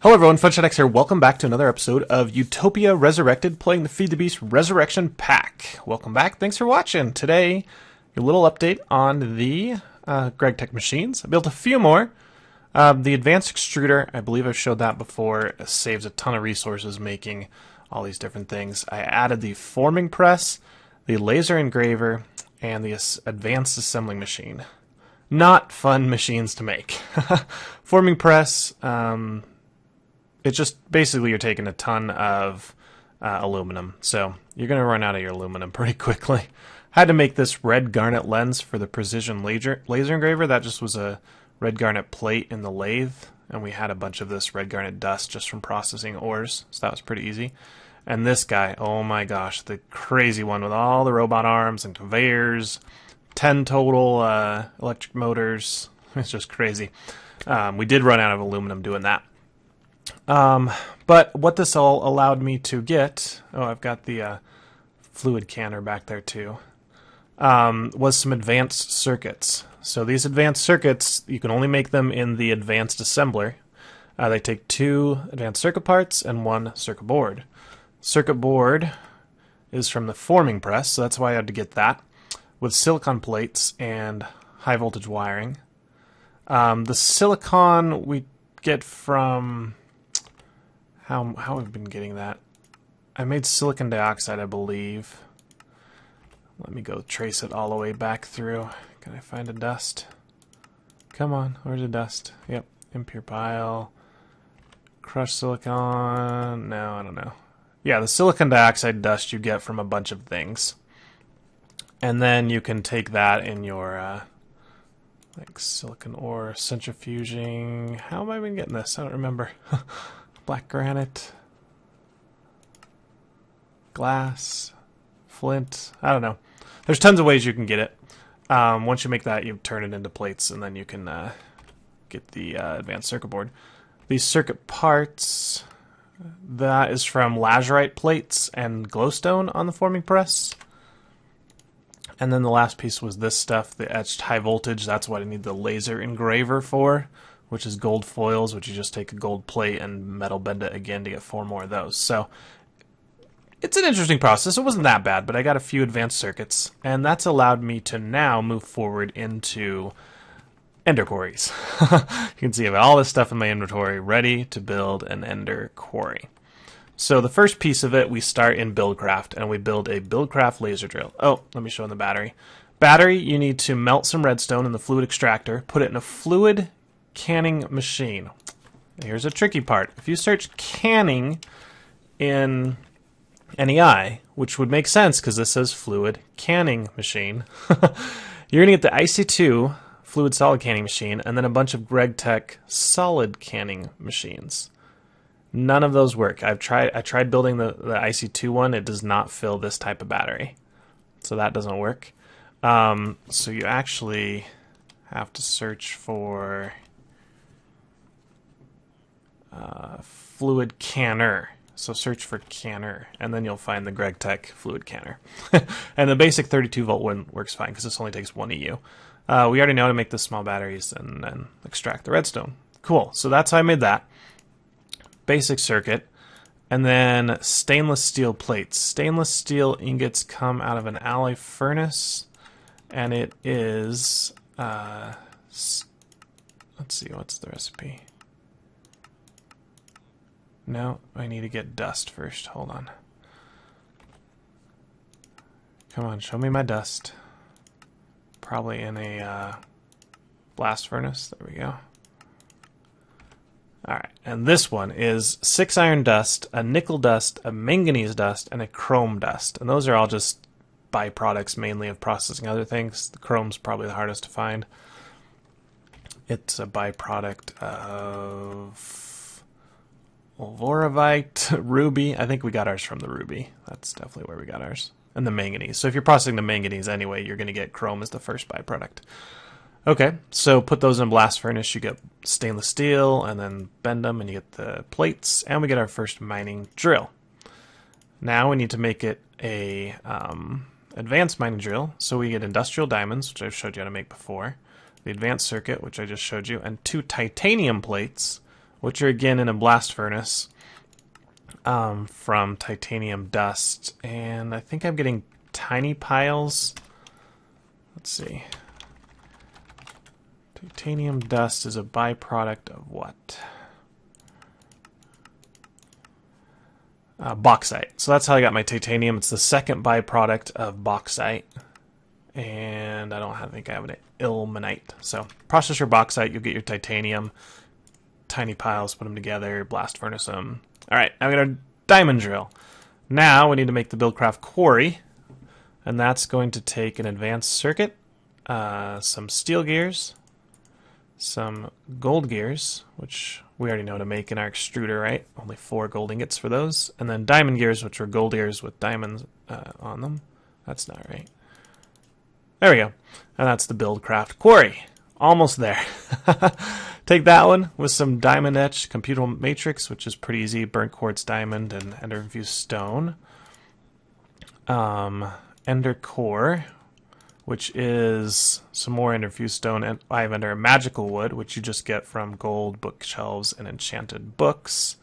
Hello everyone, FunShotX here. Welcome back to another episode of Utopia Resurrected, playing the Feed the Beast Resurrection Pack. Welcome back. Thanks for watching. Today, a little update on the GregTech machines. I built a few more. The advanced extruder, I believe I've showed that before, saves a ton of resources making all these different things. I added the forming press, the laser engraver, and the advanced assembling machine. Not fun machines to make. Forming press, it's just basically you're taking a ton of aluminum, so you're going to run out of your aluminum pretty quickly. Had to make this red garnet lens for the precision laser engraver. That just was a red garnet plate in the lathe, and we had a bunch of this red garnet dust just from processing ores, so that was pretty easy. And this guy, oh my gosh, the crazy one with all the robot arms and conveyors, 10 total electric motors. It's just crazy. We did run out of aluminum doing that. But what this all allowed me to get, oh, I've got the fluid canner back there too, was some advanced circuits. So these advanced circuits, you can only make them in the advanced assembler. They take 2 advanced circuit parts and 1 circuit board. Circuit board is from the forming press, so that's why I had to get that, with silicon plates and high voltage wiring. The silicon we get from... How have been getting that? I made silicon dioxide, I believe. Let me go trace it all the way back through. Can I find a dust? Come on, where's the dust? Yep, impure pile. Crushed silicon. No, I don't know. Yeah, the silicon dioxide dust you get from a bunch of things. And then you can take that in your like silicon ore centrifuging. How have I been getting this? I don't remember. Black granite, glass, flint, I don't know. There's tons of ways you can get it. Once you make that, you turn it into plates, and then you can get the advanced circuit board. These circuit parts, that is from lazurite plates and glowstone on the forming press. And then the last piece was this stuff, the etched high voltage. That's what I need the laser engraver for, which is gold foils, which you just take a gold plate and metal bend it again to get 4 more of those. So it's an interesting process. It wasn't that bad, but I got a few advanced circuits, and that's allowed me to now move forward into ender quarries. You can see I have all this stuff in my inventory ready to build an ender quarry. So the first piece of it, we start in Buildcraft, and we build a Buildcraft laser drill. Oh, let me show in the battery. Battery, you need to melt some redstone in the fluid extractor, put it in a fluid canning machine. Here's a tricky part. If you search canning in NEI, which would make sense because this says fluid canning machine, you're going to get the IC2 fluid solid canning machine and then a bunch of GregTech solid canning machines. None of those work. I tried building the IC2 one. It does not fill this type of battery. So that doesn't work. So you actually have to search for fluid canner. So search for canner, and then you'll find the GregTech fluid canner. And the basic 32 volt one works fine because this only takes 1 EU. We already know how to make the small batteries and then extract the redstone. Cool. So that's how I made that. Basic circuit. And then stainless steel plates. Stainless steel ingots come out of an alloy furnace, and it is let's see, what's the recipe? No, I need to get dust first. Hold on. Come on, show me my dust. Probably in a blast furnace. There we go. Alright, and this one is 6 iron dust, a nickel dust, a manganese dust, and a chrome dust. And those are all just byproducts mainly of processing other things. The chrome's probably the hardest to find. It's a byproduct of Wolvoravite, ruby. I think we got ours from the ruby. That's definitely where we got ours. And the manganese. So if you're processing the manganese anyway, you're going to get chrome as the first byproduct. Okay, so put those in a blast furnace. You get stainless steel, and then bend them, and you get the plates, and we get our first mining drill. Now we need to make it a advanced mining drill. So we get industrial diamonds, which I've showed you how to make before. The advanced circuit, which I just showed you, and 2 titanium plates, which are again in a blast furnace from titanium dust. And I think I'm getting tiny piles. Let's see. Titanium dust is a byproduct of what? Bauxite. So that's how I got my titanium. It's the second byproduct of bauxite. And I don't think I have an ilmenite. So process your bauxite, you'll get your titanium. Tiny piles, put them together, blast furnace them. Alright, now we got our diamond drill. Now we need to make the Buildcraft Quarry. And that's going to take an advanced circuit, some steel gears, some gold gears, which we already know how to make in our extruder, right? Only 4 gold ingots for those. And then diamond gears, which are gold gears with diamonds on them. That's not right. There we go. And that's the Buildcraft Quarry. Almost there. Take that one with some diamond etch computer matrix, which is pretty easy. Burnt quartz diamond and ender infused stone. Ender core, which is some more ender infused stone, and I have ender magical wood, which you just get from gold bookshelves and enchanted books.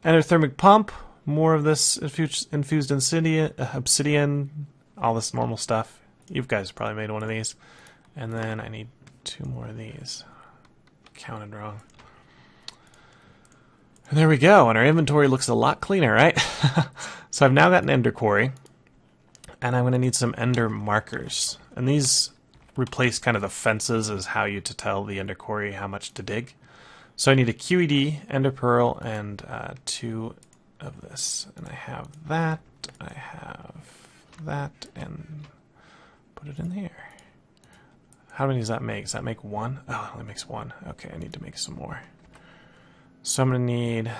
Endothermic pump, more of this infused obsidian, all this normal stuff. You guys probably made one of these. And then I need 2 more of these. Counted wrong. And there we go, and our inventory looks a lot cleaner, right? So I've now got an ender quarry, and I'm going to need some ender markers. And these replace kind of the fences as how you to tell the ender quarry how much to dig. So I need a QED, ender pearl, and 2 of this. And I have that, and put it in here. How many does that make? Does that make 1? Oh, it only makes 1. Okay, I need to make some more. So I'm going to need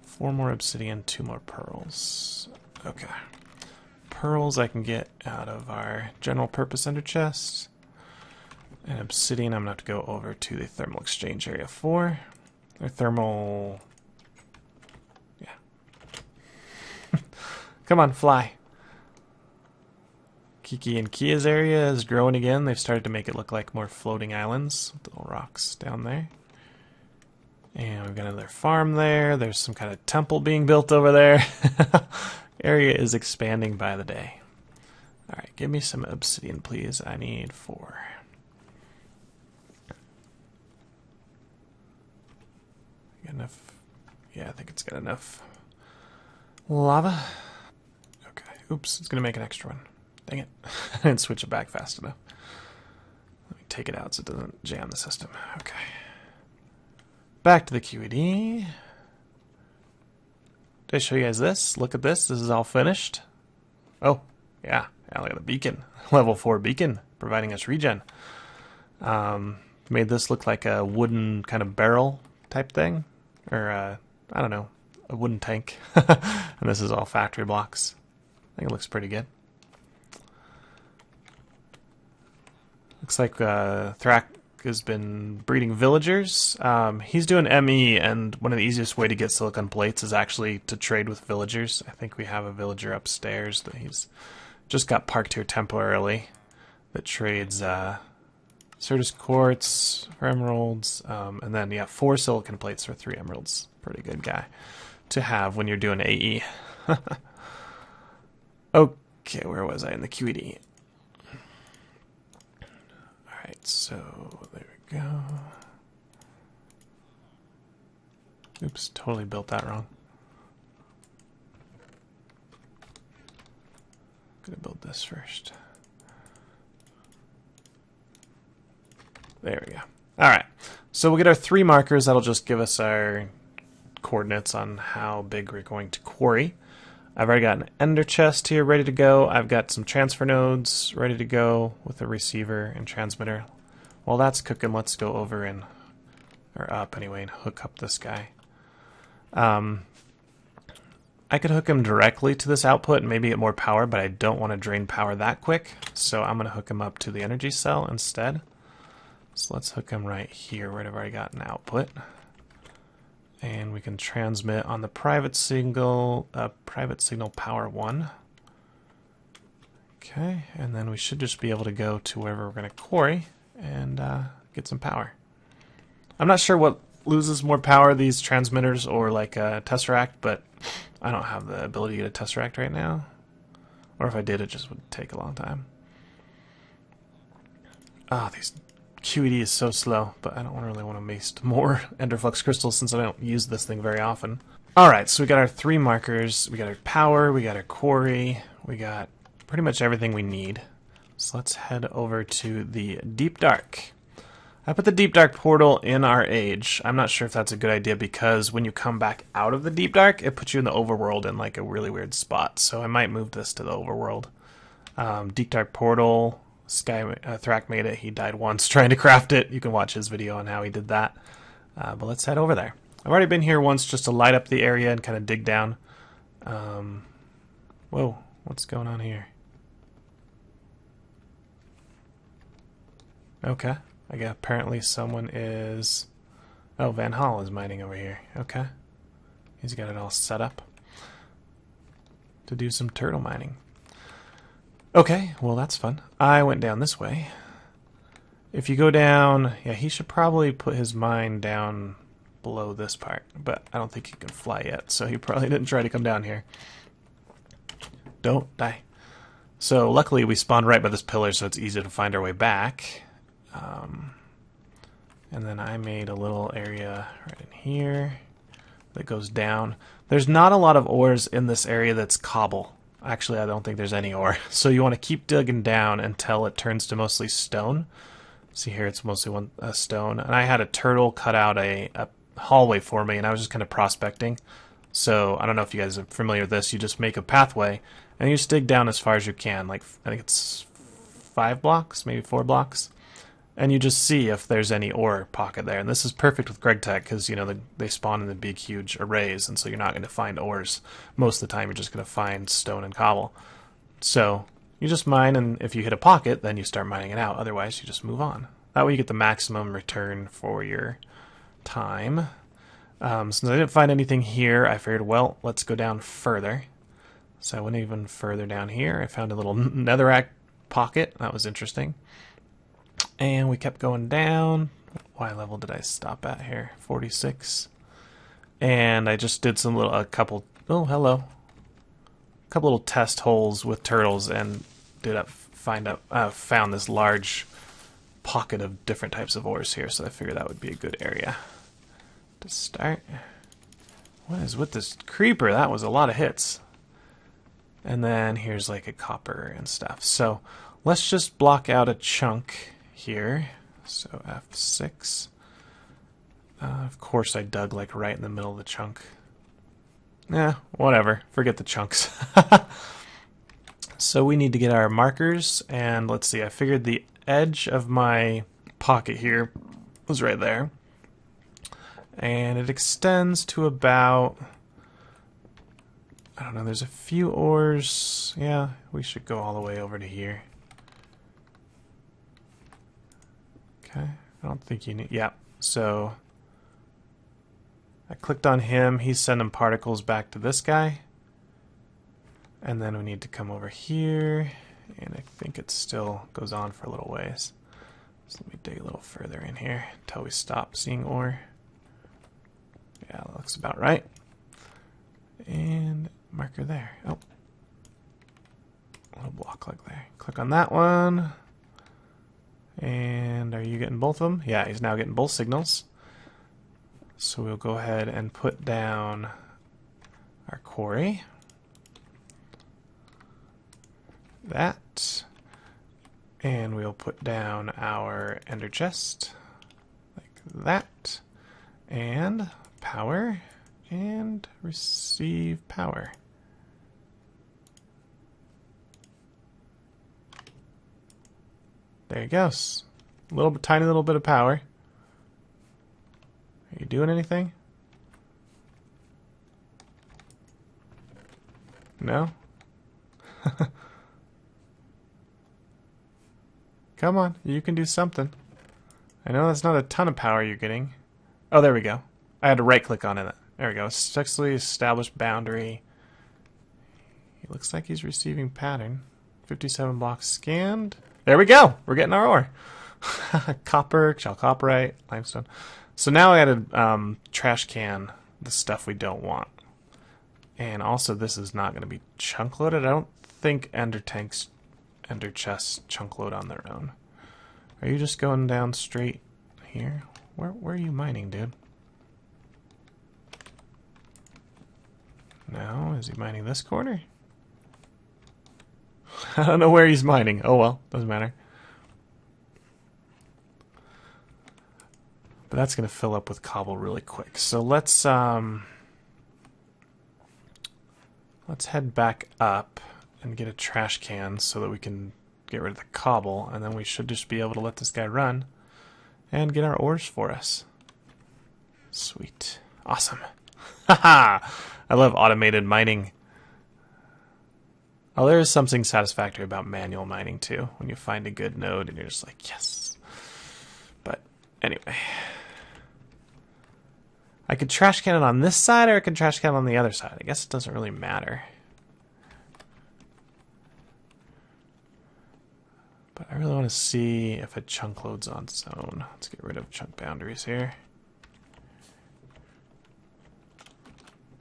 4 more obsidian, 2 more pearls. Okay. Pearls I can get out of our general purpose ender chest. And obsidian I'm going to have to go over to the thermal exchange area for. Or thermal... yeah. Come on, fly. Kiki and Kia's area is growing again. They've started to make it look like more floating islands with little rocks down there. And we've got another farm there. There's some kind of temple being built over there. Area is expanding by the day. Alright, give me some obsidian, please. I need 4. Got enough? Yeah, I think it's got enough lava. Okay, oops, it's going to make an extra one. Dang it. I didn't switch it back fast enough. Let me take it out so it doesn't jam the system. Okay. Back to the QED. Did I show you guys this? Look at this. This is all finished. Oh, yeah. Look at the beacon. Level 4 beacon, providing us regen. Made this look like a wooden kind of barrel type thing. Or, I don't know, a wooden tank. And this is all factory blocks. I think it looks pretty good. Looks like Thrak has been breeding villagers. He's doing ME, and one of the easiest way to get silicon plates is actually to trade with villagers. I think we have a villager upstairs that he's just got parked here temporarily that trades Certus quartz for emeralds, and then, yeah, 4 silicon plates for 3 emeralds. Pretty good guy to have when you're doing AE. Okay, where was I in the QED? Alright, so there we go. Oops, totally built that wrong. Gonna build this first. There we go. Alright, so we'll get our 3 markers. That'll just give us our coordinates on how big we're going to quarry. I've already got an ender chest here ready to go. I've got some transfer nodes ready to go with a receiver and transmitter. While that's cooking, let's go over and, or up anyway, and hook up this guy. I could hook him directly to this output and maybe get more power, but I don't want to drain power that quick. So I'm going to hook him up to the energy cell instead. So let's hook him right here, where I've already got an output. And we can transmit on the private signal power 1. Okay, and then we should just be able to go to wherever we're going to quarry and get some power. I'm not sure what loses more power, these transmitters or like a Tesseract, but I don't have the ability to get a Tesseract right now. Or if I did, it just would take a long time. Ah, these QED is so slow, but I don't really want to waste more Enderflux crystals since I don't use this thing very often. Alright, so we got our 3 markers, we got our power, we got our quarry, we got pretty much everything we need. So let's head over to the Deep Dark. I put the Deep Dark portal in our age. I'm not sure if that's a good idea because when you come back out of the Deep Dark, it puts you in the overworld in like a really weird spot. So I might move this to the overworld. Deep Dark portal, Thrak made it. He died once trying to craft it. You can watch his video on how he did that. But let's head over there. I've already been here once just to light up the area and kind of dig down. Whoa, what's going on here? Okay. I guess apparently someone is... Oh, Van Hall is mining over here. Okay. He's got it all set up to do some turtle mining. Okay, well that's fun. I went down this way. If you go down... Yeah, he should probably put his mine down below this part, but I don't think he can fly yet, so he probably didn't try to come down here. Don't die. So luckily we spawned right by this pillar, so it's easy to find our way back. And then I made a little area right in here that goes down. There's not a lot of ores in this area that's cobble. Actually, I don't think there's any ore. So you want to keep digging down until it turns to mostly stone. See here, it's mostly stone. And I had a turtle cut out a hallway for me, and I was just kind of prospecting. So I don't know if you guys are familiar with this. You just make a pathway, and you just dig down as far as you can. Like, I think it's 5 blocks, maybe 4 blocks. And you just see if there's any ore pocket there. And this is perfect with GregTech because, you know, they spawn in the big, huge arrays, and so you're not going to find ores. Most of the time, you're just going to find stone and cobble. So you just mine, and if you hit a pocket, then you start mining it out. Otherwise, you just move on. That way you get the maximum return for your time. Since I didn't find anything here, I figured, well, let's go down further. So I went even further down here. I found a little netherrack pocket. That was interesting. And we kept going down. What level did I stop at here? 46. And I just did some little, oh, hello. A couple little test holes with turtles and found this large pocket of different types of ores here. So I figured that would be a good area to start. What is with this creeper? That was a lot of hits. And then here's like a copper and stuff. So let's just block out a chunk here. So F6. Of course I dug like right in the middle of the chunk. Whatever. Forget the chunks. So we need to get our markers, and let's see, I figured the edge of my pocket here was right there. And it extends to about, I don't know, there's a few ores. Yeah, we should go all the way over to here. Okay, I don't think you need, yeah, so I clicked on him, he's sending particles back to this guy. And then we need to come over here, and I think it still goes on for a little ways. So let me dig a little further in here until we stop seeing ore. Yeah, that looks about right. And marker there. Oh. A little block like there. Click on that one. And are you getting both of them? Yeah, he's now getting both signals. So we'll go ahead and put down our quarry. That. And we'll put down our ender chest. Like that. And power. And receive power. There he goes. Tiny little bit of power. Are you doing anything? No? Come on, you can do something. I know that's not a ton of power you're getting. Oh, there we go. I had to right click on it. There we go. Successfully established boundary. It looks like he's receiving pattern. 57 blocks scanned. There we go. We're getting our ore. Copper, chalcopyrite, limestone. So now I added trash can the stuff we don't want. And also this is not going to be chunk loaded. I don't think ender chests chunk load on their own. Are you just going down straight here? Where are you mining, dude? No, is he mining this corner? I don't know where he's mining. Oh well, doesn't matter. But that's going to fill up with cobble really quick. So let's head back up and get a trash can so that we can get rid of the cobble, and then we should just be able to let this guy run and get our ores for us. Sweet. Awesome. Haha! I love automated mining. Oh, there is something satisfactory about manual mining too, when you find a good node and you're just like, yes. But anyway. I could trash can it on this side or I could trash can it on the other side. I guess it doesn't really matter. But I really want to see if it chunk loads on its own. Let's get rid of chunk boundaries here.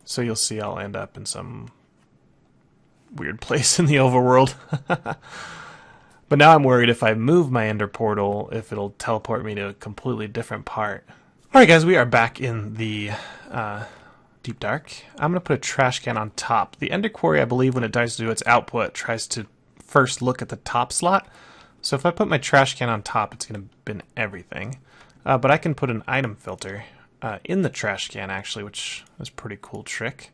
So you'll see I'll end up in some weird place in the overworld. But now I'm worried if I move my ender portal, if it'll teleport me to a completely different part. Alright guys, we are back in the deep dark. I'm going to put a trash can on top. The ender quarry, I believe, when it tries to do its output, tries to first look at the top slot. So if I put my trash can on top, it's going to bin everything. But I can put an item filter in the trash can, actually, which is a pretty cool trick.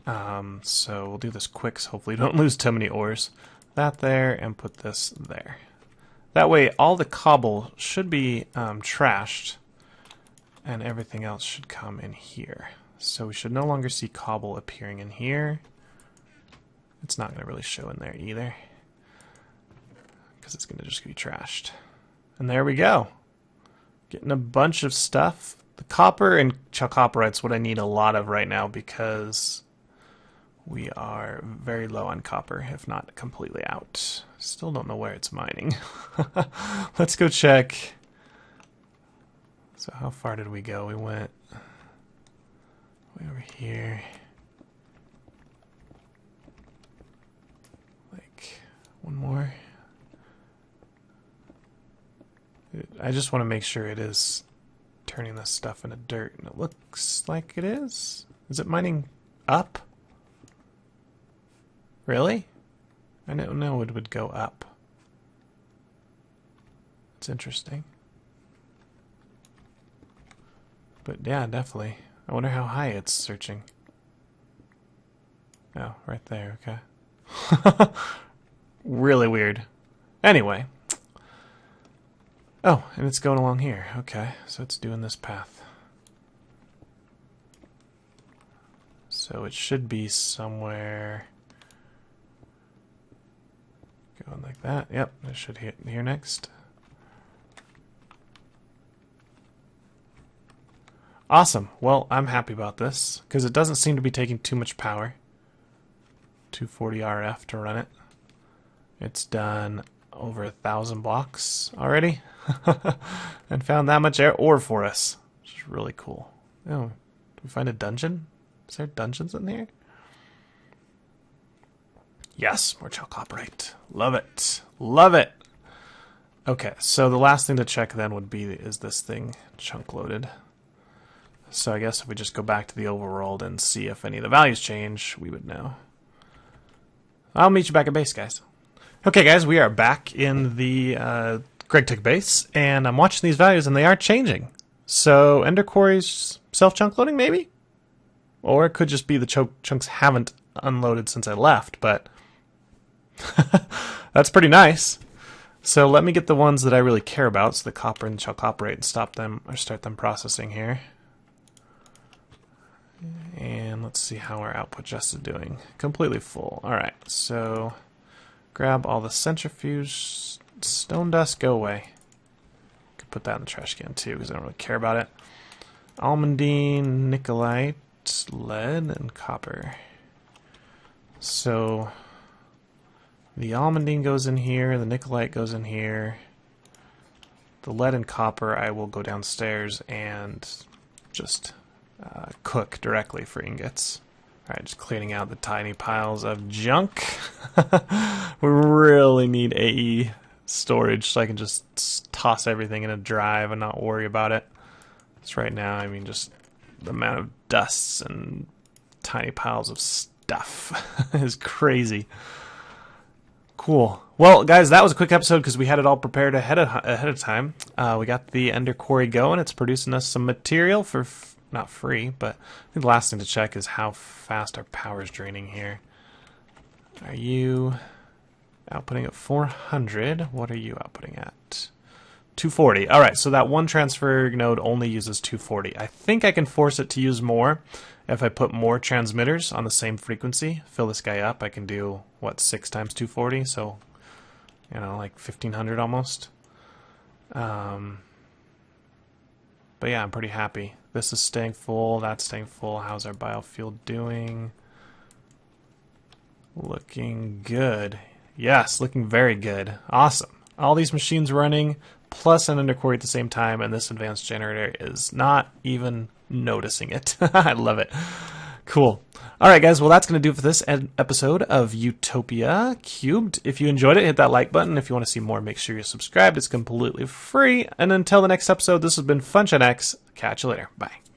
So we'll do this quick, so hopefully we don't lose too many ores. That there, and put this there. That way, all the cobble should be trashed, and everything else should come in here. So we should no longer see cobble appearing in here. It's not going to really show in there either, because it's going to just be trashed. And there we go. Getting a bunch of stuff. The copper and chalcopyrite's what I need a lot of right now, because we are very low on copper, if not completely out. Still don't know where it's mining. Let's go check. So how far did we go? We went way over here. Like one more. I just want to make sure it is turning this stuff into dirt, and it looks like it is. Is it mining up? Really? I didn't know it would go up. It's interesting. But yeah, definitely. I wonder how high it's searching. Oh, right there, okay. Really weird. Anyway. Oh, and it's going along here. Okay, so it's doing this path. So it should be somewhere going like that. Yep, it should hit here next. Awesome. Well, I'm happy about this, because it doesn't seem to be taking too much power. 240 RF to run it. It's done over 1,000 blocks already. And found that much ore for us, which is really cool. Oh, did we find a dungeon? Is there dungeons in here? Yes, more chalcopyrite. Love it. Love it. Okay, so the last thing to check then would be, is this thing chunk loaded? So I guess if we just go back to the overworld and see if any of the values change, we would know. I'll meet you back at base, guys. Okay, guys, we are back in the Greg Tech base, and I'm watching these values, and they are changing. So Ender Quarry's self-chunk loading, maybe? Or it could just be the chunks haven't unloaded since I left, but that's pretty nice. So let me get the ones that I really care about, so the copper and chalcopyrite, and stop them, or start them processing here. And let's see how our output just is doing. Completely full. Alright, so grab all the centrifuge. Stone dust, go away. Could put that in the trash can too, because I don't really care about it. Almandine, nickelite, lead, and copper. So the almandine goes in here, the nickelite goes in here. The lead and copper I will go downstairs and just cook directly for ingots. Alright, just cleaning out the tiny piles of junk. We really need AE storage so I can just toss everything in a drive and not worry about it. So right now, I mean, just the amount of dusts and tiny piles of stuff is crazy. Cool. Well, guys, that was a quick episode because we had it all prepared ahead of time. We got the Ender Quarry going. It's producing us some material for not free, but I think the last thing to check is how fast our power is draining here. Are you outputting at 400? What are you outputting at? 240. All right, so that one transfer node only uses 240. I think I can force it to use more if I put more transmitters on the same frequency. Fill this guy up. I can do, what, 6 times 240? So, you know, like 1500 almost. But yeah, I'm pretty happy. This is staying full. That's staying full. How's our biofuel doing? Looking good. Yes, looking very good. Awesome. All these machines running, plus an Ender Quarry at the same time, and this advanced generator is not even noticing it. I love it. Cool. All right, guys. Well, that's going to do it for this episode of Utopia Cubed. If you enjoyed it, hit that like button. If you want to see more, make sure you're subscribed. It's completely free. And until the next episode, this has been FunshionX. Catch you later. Bye.